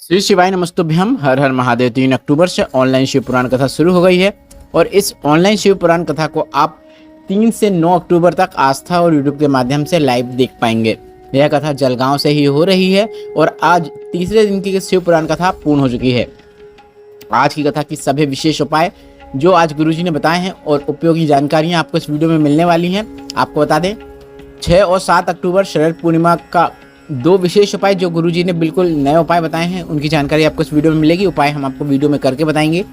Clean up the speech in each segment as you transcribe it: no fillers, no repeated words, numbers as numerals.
श्री शिवाय नमस्तुभ्यम। हर हर महादेव। 3 अक्टूबर से ऑनलाइन शिव पुराण कथा शुरू हो गई है और इस ऑनलाइन शिव पुराण कथा को आप 3 से 9 अक्टूबर तक आस्था और यूट्यूब के माध्यम से लाइव देख पाएंगे। यह कथा जलगांव से ही हो रही है और आज तीसरे दिन की शिव पुराण कथा पूर्ण हो चुकी है। आज की कथा की सभी विशेष उपाय जो आज गुरुजी ने बताए हैं और उपयोगी जानकारियां आपको इस वीडियो में मिलने वाली हैं। आपको बता दें 6 और 7 अक्टूबर शरद पूर्णिमा का 2 विशेष उपाय जो गुरुजी ने बिल्कुल नए उपाय बताए हैं, उनकी जानकारी आपको इस वीडियो में मिलेगी। उपाय हम आपको वीडियो में करके बताएंगे,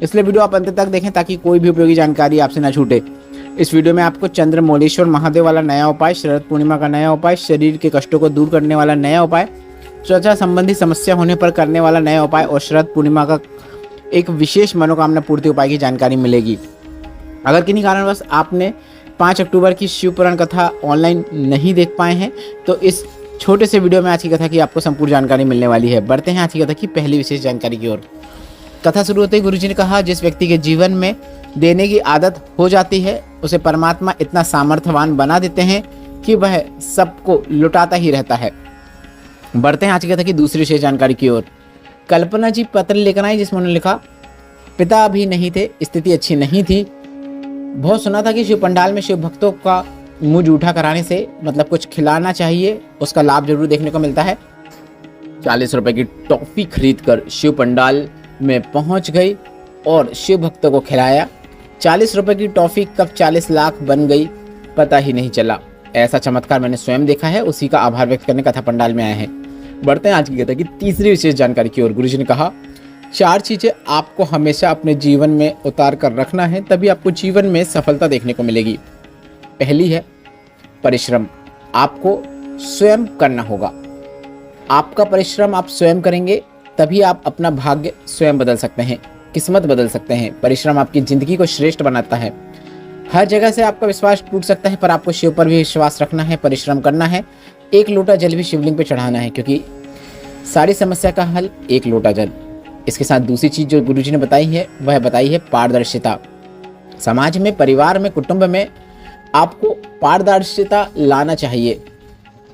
इसलिए वीडियो आप अंत तक देखें ताकि कोई भी उपयोगी जानकारी आपसे ना छूटे। इस वीडियो में आपको चंद्रमौलेश्वर महादेव वाला नया उपाय, शरद पूर्णिमा का नया उपाय, शरीर के कष्टों को दूर करने वाला नया उपाय, त्वचा संबंधी समस्या होने पर करने वाला नया उपाय और शरद पूर्णिमा का एक विशेष मनोकामना पूर्ति उपाय की जानकारी मिलेगी। अगर किन्हीं कारणवश आपने 5 अक्टूबर की शिव पुराण कथा ऑनलाइन नहीं देख पाए हैं तो इस छोटे से वीडियो में आज की कथा की आपको संपूर्ण जानकारी मिलने वाली है। बढ़ते हैं आज की कथा की पहली विशेष जानकारी की ओर। कथा शुरू होते ही गुरुजी ने कहा, जिस व्यक्ति के जीवन में देने की आदत हो जाती है उसे परमात्मा इतना सामर्थ्यवान बना देते हैं कि वह सबको लुटाता ही रहता है। बढ़ते हैं आज की कथा की दूसरी विशेष जानकारी की ओर। कल्पना जी पत्र लेकर आई जिसमें उन्होंने लिखा, पिता अभी नहीं थे, स्थिति अच्छी नहीं थी। बहुत सुना था कि शिव पंडाल में शिव भक्तों का मुंह जूठा कराने से मतलब कुछ खिलाना चाहिए, उसका लाभ जरूर देखने को मिलता है। 40 रुपए की टॉफी खरीदकर शिव पंडाल में पहुंच गई और शिव भक्तों को खिलाया। 40 रुपए की टॉफी कब 40 लाख बन गई पता ही नहीं चला। ऐसा चमत्कार मैंने स्वयं देखा है, उसी का आभार व्यक्त करने कथा पंडाल में आए हैं। बढ़ते हैं आज की कथा की तीसरी विशेष जानकारी की ओर। गुरुजी ने कहा, 4 चीजें आपको हमेशा अपने जीवन में उतार कर रखना है, तभी आपको जीवन में सफलता देखने को मिलेगी। पहली है परिश्रम। आपको स्वयं करना होगा। आपका परिश्रम आप स्वयं करेंगे तभी आप अपना भाग्य स्वयं बदल सकते हैं, किस्मत बदल सकते हैं। परिश्रम आपकी जिंदगी को श्रेष्ठ बनाता है। हर जगह से आपका विश्वास टूट सकता है पर आपको शिव पर भी विश्वास रखना है, परिश्रम करना है। 1 लोटा जल भी शिवलिंग पे चढ़ाना है क्योंकि सारी समस्या का हल 1 लोटा जल। इसके साथ दूसरी चीज जो गुरुजी ने बताई है वह बताई है पारदर्शिता। समाज में, परिवार में, कुटुंब में आपको पारदर्शिता लाना चाहिए,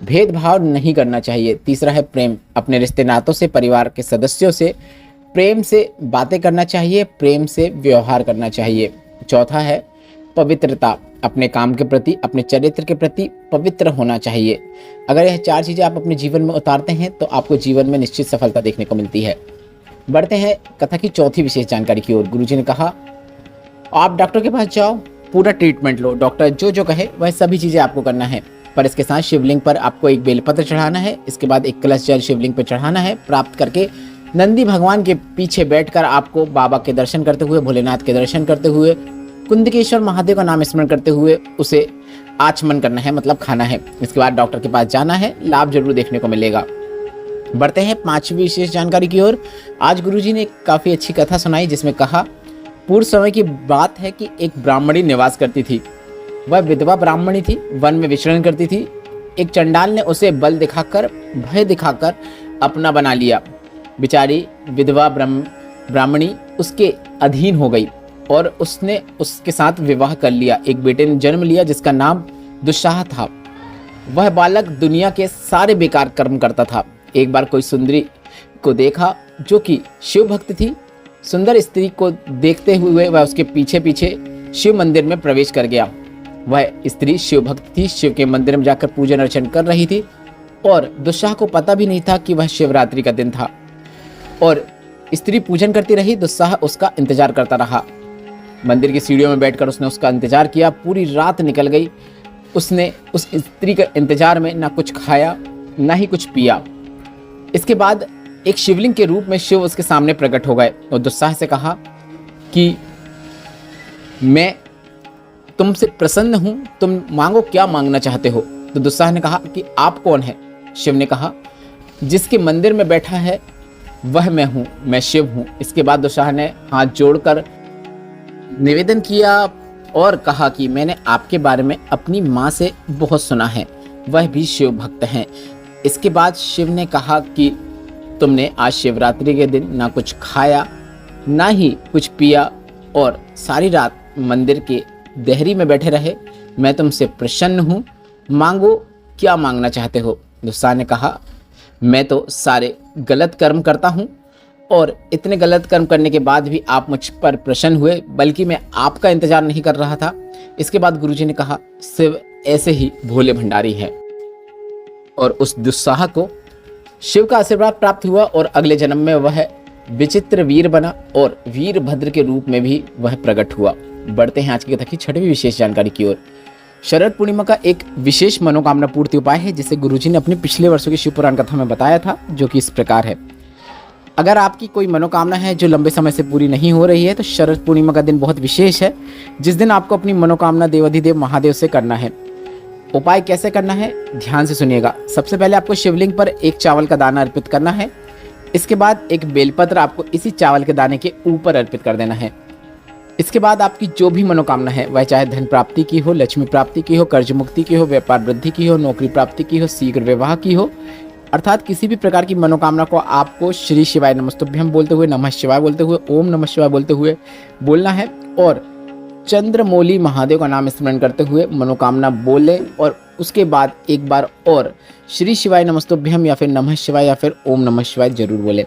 भेदभाव नहीं करना चाहिए। तीसरा है प्रेम। अपने रिश्ते नातों से, परिवार के सदस्यों से प्रेम से बातें करना चाहिए, प्रेम से व्यवहार करना चाहिए। चौथा है पवित्रता। अपने काम के प्रति, अपने चरित्र के प्रति पवित्र होना चाहिए। अगर यह 4 चीज़ें आप अपने जीवन में उतारते हैं तो आपको जीवन में निश्चित सफलता देखने को मिलती है। बढ़ते हैं कथा की चौथी विशेष जानकारी की ओर। गुरुजी ने कहा, आप डॉक्टर के पास जाओ, पूरा ट्रीटमेंट लो, डॉक्टर जो जो कहे वह सभी चीज़ें आपको करना है, पर इसके साथ शिवलिंग पर आपको एक बेलपत्र चढ़ाना है। इसके बाद 1 कलश जल शिवलिंग पर चढ़ाना है। प्राप्त करके नंदी भगवान के पीछे बैठकर आपको बाबा के दर्शन करते हुए, भोलेनाथ के दर्शन करते हुए, कुंदकेश्वर महादेव का नाम स्मरण करते हुए उसे आचमन करना है, मतलब खाना है। इसके बाद डॉक्टर के पास जाना है, लाभ जरूर देखने को मिलेगा। बढ़ते हैं 5वीं विशेष जानकारी की ओर। आज गुरुजी ने काफ़ी अच्छी कथा सुनाई जिसमें कहा, पूर्व समय की बात है कि एक ब्राह्मणी निवास करती थी। वह विधवा ब्राह्मणी थी, वन में विचरण करती थी। एक चंडाल ने उसे बल दिखाकर, भय दिखाकर अपना बना लिया। बेचारी विधवा ब्राह्मणी उसके अधीन हो गई और उसने उसके साथ विवाह कर लिया। एक बेटे ने जन्म लिया जिसका नाम दुस्साह था। वह बालक दुनिया के सारे बेकार कर्म करता था। एक बार कोई सुंदरी को देखा जो कि शिव भक्त थी। सुंदर स्त्री को देखते हुए वह उसके पीछे पीछे शिव मंदिर में प्रवेश कर गया। वह स्त्री शिव भक्त थी, शिव के मंदिर में जाकर पूजन अर्चन कर रही थी और दुस्साह को पता भी नहीं था कि वह शिवरात्रि का दिन था। और स्त्री पूजन करती रही, दुस्साह उसका इंतजार करता रहा। मंदिर की सीढ़ियों में बैठकर उसने उसका इंतजार किया। पूरी रात निकल गई। उसने उस स्त्री के इंतजार में ना कुछ खाया ना ही कुछ पिया। इसके बाद एक शिवलिंग के रूप में शिव उसके सामने प्रकट हो गए और दुस्साह से कहा कि मैं तुमसे प्रसन्न हूं, तुम मांगो, क्या मांगना चाहते हो। तो दुस्साह ने कहा कि आप कौन है। शिव ने कहा, जिसके मंदिर में बैठा है वह मैं हूं, मैं शिव हूं। इसके बाद दुस्साह ने हाथ जोड़कर निवेदन किया और कहा कि मैंने आपके बारे में अपनी माँ से बहुत सुना है, वह भी शिव भक्त हैं। इसके बाद शिव ने कहा कि तुमने आज शिवरात्रि के दिन ना कुछ खाया ना ही कुछ पिया और सारी रात मंदिर के देहरी में बैठे रहे। मैं तुमसे प्रसन्न हूँ, मांगो, क्या मांगना चाहते हो। दुस्साह ने कहा, मैं तो सारे गलत कर्म करता हूँ और इतने गलत कर्म करने के बाद भी आप मुझ पर प्रसन्न हुए, बल्कि मैं आपका इंतजार नहीं कर रहा था। इसके बाद गुरुजी ने कहा, शिव ऐसे ही भोले भंडारी है। और उस दुस्साह को शिव का आशीर्वाद प्राप्त हुआ और अगले जन्म में वह विचित्र वीर बना और वीरभद्र के रूप में भी वह प्रकट हुआ। बढ़ते हैं आज की कथा की छठवीं विशेष जानकारी की ओर। शरद पूर्णिमा का एक विशेष मनोकामना पूर्ति उपाय है जिसे गुरुजी ने अपने पिछले वर्षों की शिव पुराण कथा में बताया था, जो कि इस प्रकार है। अगर आपकी कोई मनोकामना है जो लंबे समय से पूरी नहीं हो रही है तो शरद पूर्णिमा का दिन बहुत विशेष है, जिस दिन आपको अपनी मनोकामना देवाधिदेव महादेव से करना है। उपाय कैसे करना है, ध्यान से सुनिएगा। सबसे पहले आपको शिवलिंग पर एक चावल का दाना अर्पित करना है। इसके बाद एक बेलपत्र आपको इसी चावल के दाने के ऊपर अर्पित कर देना है। इसके बाद आपकी जो भी मनोकामना है, वह चाहे धन प्राप्ति की हो, लक्ष्मी प्राप्ति की हो, कर्ज मुक्ति की हो, व्यापार वृद्धि की हो, नौकरी प्राप्ति की हो, शीघ्र विवाह की हो, अर्थात किसी भी प्रकार की मनोकामना को आपको श्री शिवाय नमस्तुभ्यम बोलते हुए, नमः शिवाय बोलते हुए, ओम नमः शिवाय बोलते हुए बोलना है और चंद्रमौली महादेव का नाम स्मरण करते हुए मनोकामना बोले और उसके बाद एक बार और श्री शिवाय नमस्तुभ्यम या फिर नमः शिवाय या फिर ओम नमः शिवाय जरूर बोले।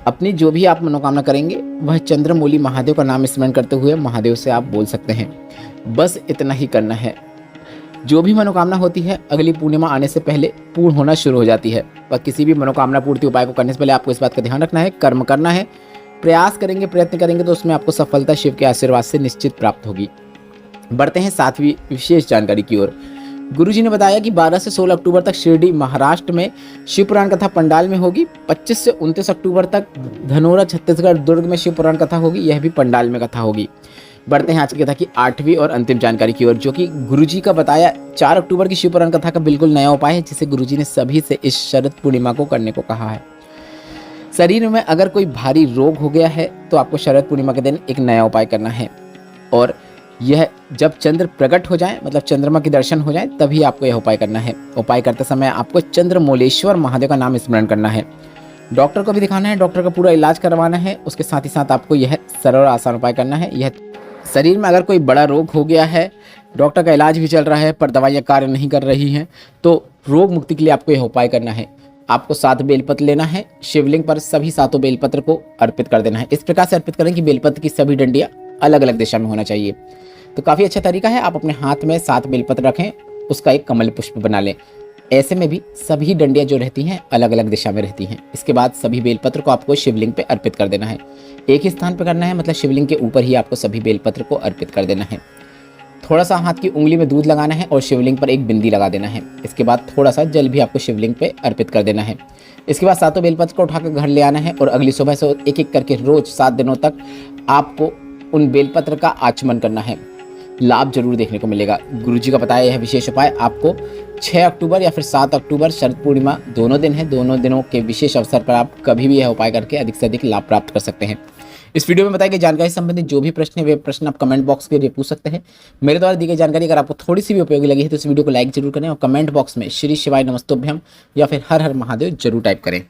अपनी जो भी आप मनोकामना करेंगे वह चंद्रमौली महादेव का नाम स्मरण करते हुए महादेव से आप बोल सकते हैं। बस इतना ही करना है। जो भी मनोकामना होती है अगली पूर्णिमा आने से पहले पूर्ण होना शुरू हो जाती है। पर किसी भी मनोकामना पूर्ति उपाय को करने से पहले आपको इस बात का ध्यान रखना है, कर्म करना है, प्रयास करेंगे, प्रयत्न करेंगे तो उसमें आपको सफलता शिव के आशीर्वाद से निश्चित प्राप्त होगी। बढ़ते हैं सातवीं विशेष जानकारी की ओर। गुरुजी ने बताया कि 12 से 16 अक्टूबर तक शिरडी महाराष्ट्र में शिव पुराण कथा पंडाल में होगी। 25 से 29 अक्टूबर तक धनोरा छत्तीसगढ़ दुर्ग में शिव पुराण कथा होगी, यह भी पंडाल में कथा होगी। बढ़ते हैं आज की कथा की आठवीं और अंतिम जानकारी की ओर, जो कि गुरुजी का बताया 4 अक्टूबर की शिव पुराण कथा का बिल्कुल नया उपाय है, जिसे गुरुजी ने सभी से इस शरद पूर्णिमा को करने को कहा है। शरीर में अगर कोई भारी रोग हो गया है तो आपको शरद पूर्णिमा के दिन एक नया उपाय करना है और यह जब चंद्र प्रकट हो जाए, मतलब चंद्रमा के दर्शन हो जाए, तभी आपको यह उपाय करना है। उपाय करते समय आपको चंद्रमौलेश्वर महादेव का नाम स्मरण करना है। डॉक्टर को भी दिखाना है, डॉक्टर का पूरा इलाज करवाना है। उसके साथ ही साथ आपको यह सरल और आसान उपाय करना है। यह शरीर में अगर कोई बड़ा रोग हो गया है, डॉक्टर का इलाज भी चल रहा है पर दवाइयाँ कार्य नहीं कर रही हैं, तो रोग मुक्ति के लिए आपको यह उपाय करना है। आपको 7 बेलपत्र लेना है, शिवलिंग पर सभी 7 बेलपत्र को अर्पित कर देना है। इस प्रकार से अर्पित करें कि बेलपत्र की सभी डंडियाँ अलग अलग दिशा में होना चाहिए। तो काफ़ी अच्छा तरीका है। आप अपने हाथ में 7 बेलपत्र रखें, उसका एक कमल पुष्प बना लें। ऐसे में भी सभी डंडियाँ जो रहती हैं अलग अलग दिशा में रहती हैं। इसके बाद सभी बेलपत्र को आपको शिवलिंग पे अर्पित कर देना है। एक ही स्थान पर करना है, मतलब शिवलिंग के ऊपर ही आपको सभी बेलपत्र को अर्पित कर देना है। थोड़ा सा हाथ की उंगली में दूध लगाना है और शिवलिंग पर एक बिंदी लगा देना है। इसके बाद थोड़ा सा जल भी आपको शिवलिंग पे अर्पित कर देना है। इसके बाद 7 बेलपत्र को उठाकर घर ले आना है और अगली सुबह से एक एक करके रोज 7 दिनों तक आपको उन बेलपत्र का आचमन करना है। लाभ जरूर देखने को मिलेगा। गुरुजी का बताया यह विशेष उपाय आपको 6 अक्टूबर या फिर 7 अक्टूबर शरद पूर्णिमा दोनों दिन है, दोनों दिनों के विशेष अवसर पर आप कभी भी यह उपाय करके अधिक से अधिक लाभ प्राप्त कर सकते हैं। इस वीडियो में बताई गई जानकारी संबंधित जो भी प्रश्न है वे प्रश्न आप कमेंट बॉक्स के लिए पूछ सकते हैं। मेरे द्वारा दी गई जानकारी अगर आपको थोड़ी सी भी उपयोगी लगी है तो इस वीडियो को लाइक जरूर करें और कमेंट बॉक्स में श्री शिवाय नमस्तुभ्यम या फिर हर हर महादेव जरूर टाइप करें।